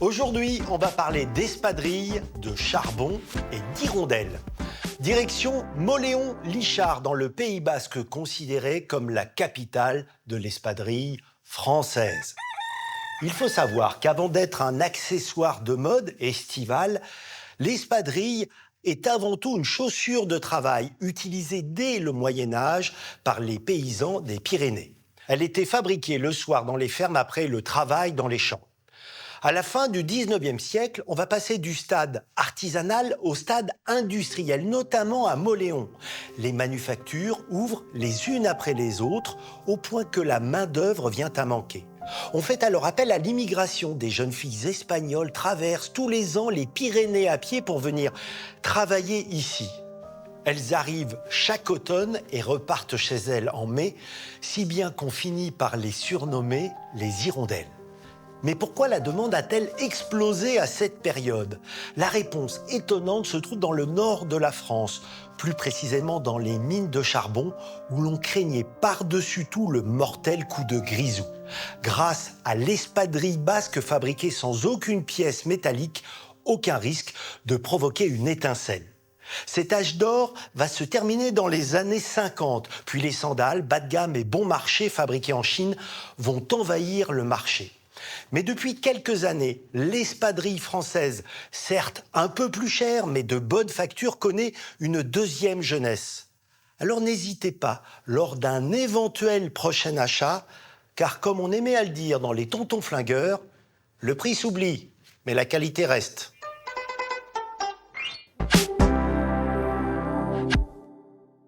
Aujourd'hui, on va parler d'espadrilles, de charbon et d'hirondelles. Direction Mauléon-Lichard, dans le Pays Basque, considéré comme la capitale de l'espadrille française. Il faut savoir qu'avant d'être un accessoire de mode estivale, l'espadrille est avant tout une chaussure de travail utilisée dès le Moyen-Âge par les paysans des Pyrénées. Elle était fabriquée le soir dans les fermes après le travail dans les champs. À la fin du 19e siècle, on va passer du stade artisanal au stade industriel, notamment à Mauléon. Les manufactures ouvrent les unes après les autres, au point que la main-d'œuvre vient à manquer. On fait alors appel à l'immigration. Des jeunes filles espagnoles traversent tous les ans les Pyrénées à pied pour venir travailler ici. Elles arrivent chaque automne et repartent chez elles en mai, si bien qu'on finit par les surnommer les hirondelles. Mais pourquoi la demande a-t-elle explosé à cette période? La réponse étonnante se trouve dans le nord de la France, plus précisément dans les mines de charbon, où l'on craignait par-dessus tout le mortel coup de grisou. Grâce à l'espadrille basque fabriquée sans aucune pièce métallique, aucun risque de provoquer une étincelle. Cet âge d'or va se terminer dans les années 50, puis les sandales, bas de gamme et bon marché fabriqués en Chine vont envahir le marché. Mais depuis quelques années, l'espadrille française, certes un peu plus chère, mais de bonne facture, connaît une deuxième jeunesse. Alors n'hésitez pas, lors d'un éventuel prochain achat, car comme on aimait à le dire dans les tontons flingueurs, le prix s'oublie, mais la qualité reste.